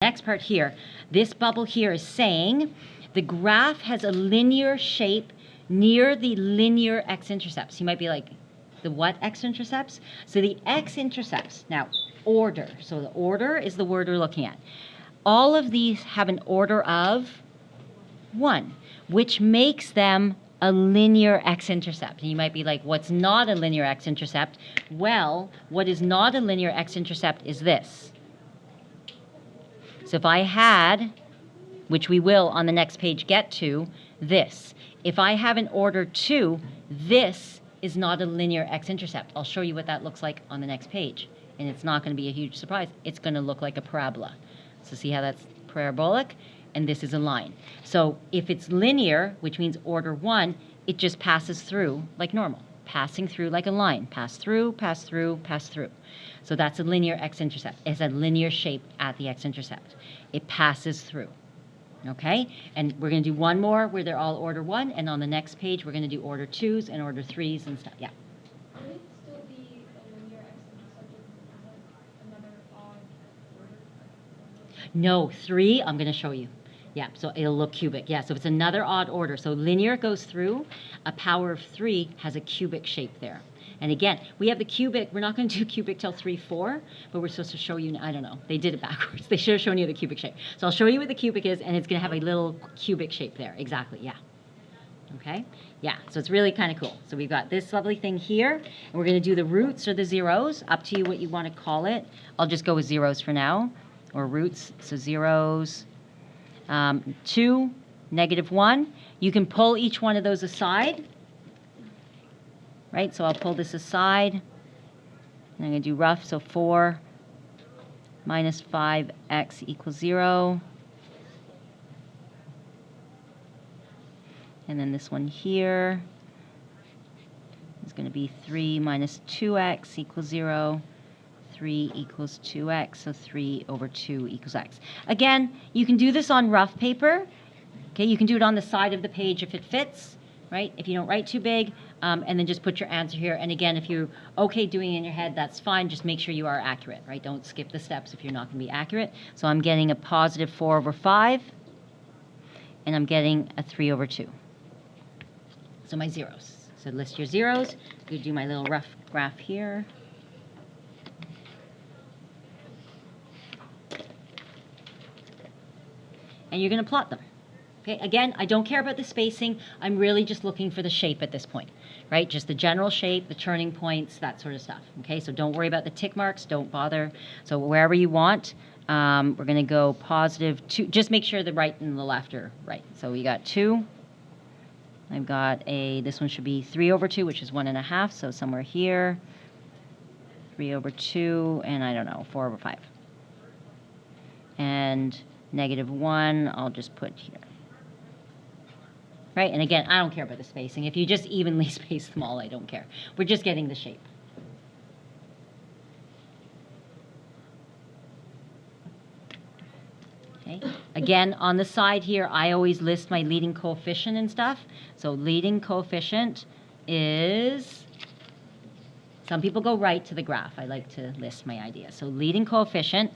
next part here, this bubble here is saying the graph has a linear shape near the linear x-intercepts. You might be like, the what x-intercepts? So the x-intercepts, now order. So the order is the word we're looking at. All of these have an order of 1, which makes them a linear x-intercept. And you might be like, what's not a linear x-intercept? Well, what is not a linear x-intercept is this. So if I had, which we will on the next page get to, this. If I have an order 2, this is not a linear x-intercept. I'll show you what that looks like on the next page. And it's not going to be a huge surprise. It's going to look like a parabola. So see how that's parabolic? And this is a line. So if it's linear, which means order 1, it just passes through like normal. Passing through like a line. Pass through, pass through, pass through. So that's a linear x-intercept. It's a linear shape at the x-intercept. It passes through. Okay? And we're going to do one more where they're all order 1, and on the next page we're going to do order 2s and order 3s and stuff. Yeah? Would it still be a linear x-intercept with another odd order? No, 3, I'm going to show you. Yeah, so it'll look cubic. Yeah, so it's another odd order. So linear goes through. A power of 3 has a cubic shape there. And again, we have the cubic. We're not going to do cubic till 3, 4, but we're supposed to show you, I don't know. They did it backwards. They should have shown you the cubic shape. So I'll show you what the cubic is, and it's going to have a little cubic shape there. Exactly, yeah. Okay? Yeah, so it's really kind of cool. So we've got this lovely thing here, and we're going to do the roots or the zeros. Up to you what you want to call it. I'll just go with zeros for now, or roots. So zeros. 2, -1. You can pull each one of those aside. Right, so I'll pull this aside. And I'm going to do rough, so 4 minus 5x equals 0. And then this one here is going to be 3 minus 2x equals 0. 3 equals 2x, so 3 over 2 equals x. Again, you can do this on rough paper. Okay, you can do it on the side of the page if it fits, right? If you don't write too big, and then just put your answer here. And again, if you're okay doing it in your head, that's fine. Just make sure you are accurate, right? Don't skip the steps if you're not going to be accurate. So I'm getting a positive 4 over 5, and I'm getting a 3 over 2. So my zeros. So list your zeros. You do my little rough graph here. And you're going to plot them. Okay, again, I don't care about the spacing. I'm really just looking for the shape at this point, right? Just the general shape, the turning points, that sort of stuff. Okay, so don't worry about the tick marks. Don't bother. So wherever you want, we're going to go positive 2. Just make sure the right and the left are right. So we got 2. I've got this one should be 3 over 2, which is 1.5. So somewhere here, 3 over 2, and I don't know, 4 over 5. And -1, I'll just put here. Right, and again, I don't care about the spacing. If you just evenly space them all, I don't care. We're just getting the shape. Okay, again, on the side here, I always list my leading coefficient and stuff. So leading coefficient is, some people go right to the graph. I like to list my ideas. So leading coefficient,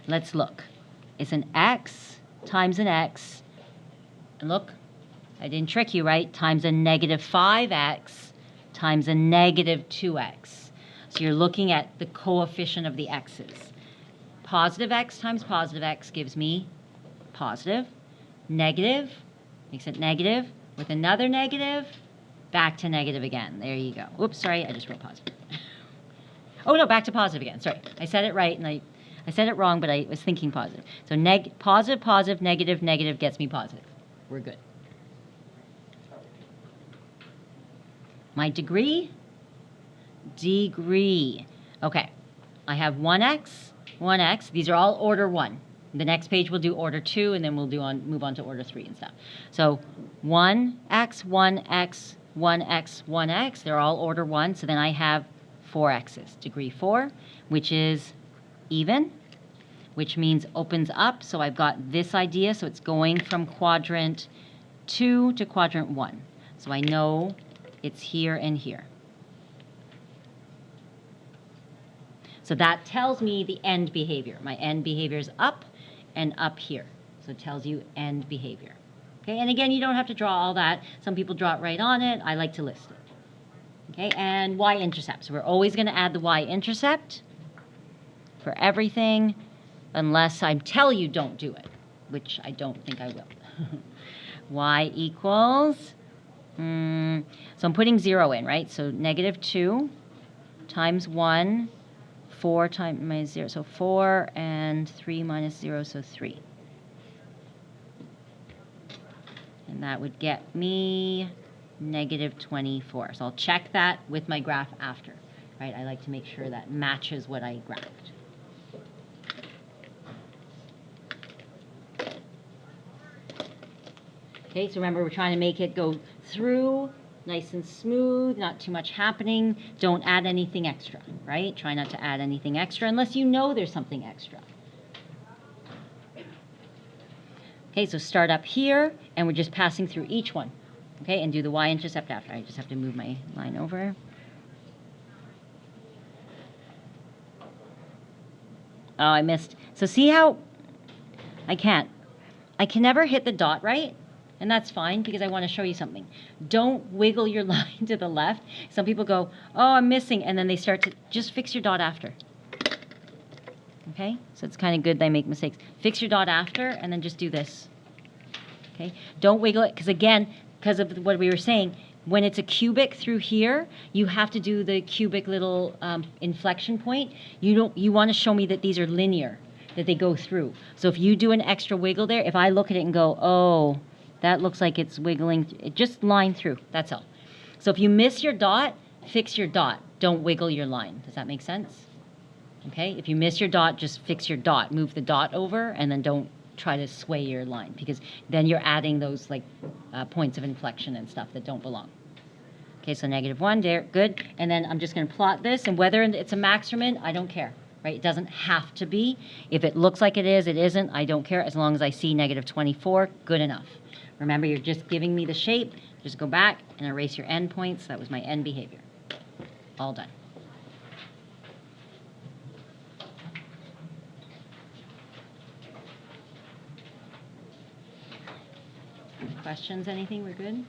let's look. It's an x times an x, and look, I didn't trick you, right? Times a -5x times a -2x. So you're looking at the coefficient of the x's. Positive x times positive x gives me positive. Negative makes it negative with another negative, back to negative again. There you go. Oops, sorry, I just wrote positive. Oh, no, back to positive again. Sorry, I said it right, and I said it wrong, but I was thinking positive. So positive, positive, negative, negative gets me positive. We're good. My degree? Degree. Okay, I have 1x, 1x. These are all order 1. The next page we'll do order 2, and then we'll move on to order 3 and stuff. So 1x, 1x, 1x, 1x. They're all order 1. So then I have 4 x's. Degree 4, which is even, which means opens up. So I've got this idea. So it's going from quadrant 2 to quadrant 1. So I know it's here and here. So that tells me the end behavior. My end behavior is up, and up here. So it tells you end behavior. Okay, and again, you don't have to draw all that. Some people draw it right on it. I like to list it. Okay, and y-intercept. So we're always going to add the y-intercept for everything unless I tell you don't do it, which I don't think I will. Y equals, so I'm putting 0 in, right? So -2 times 1, 4 times minus 0. So 4 and 3 minus 0, so 3. And that would get me -24. So I'll check that with my graph after, right? I like to make sure that matches what I graphed. Okay, so remember, we're trying to make it go through nice and smooth, not too much happening. Don't add anything extra, right? Try not to add anything extra unless you know there's something extra. Okay, so start up here, and we're just passing through each one. Okay, and do the y-intercept after. I just have to move my line over. Oh, I missed. So see how I can't. I can never hit the dot right, and that's fine because I want to show you something. Don't wiggle your line to the left. Some people go, oh, I'm missing, and then they start to just fix your dot after. Okay, so it's kind of good they make mistakes. Fix your dot after, and then just do this. Okay, don't wiggle it, because again, because of what we were saying, when it's a cubic through here, you have to do the cubic little inflection point. You want to show me that these are linear, that they go through. So if you do an extra wiggle there, if I look at it and go, oh, that looks like it's wiggling, it just line through, that's all. So if you miss your dot, fix your dot. Don't wiggle your line. Does that make sense? Okay, if you miss your dot, just fix your dot. Move the dot over, and then don't try to sway your line, because then you're adding those like points of inflection and stuff that don't belong. Okay, so -1 there, good. And then I'm just going to plot this, and whether it's a max or min, I don't care, right? It doesn't have to be. If it looks like it is, it isn't. I don't care as long as I see -24, good enough. Remember, you're just giving me the shape. Just go back and erase your endpoints. That was my end behavior. All done. Questions, anything? We're good?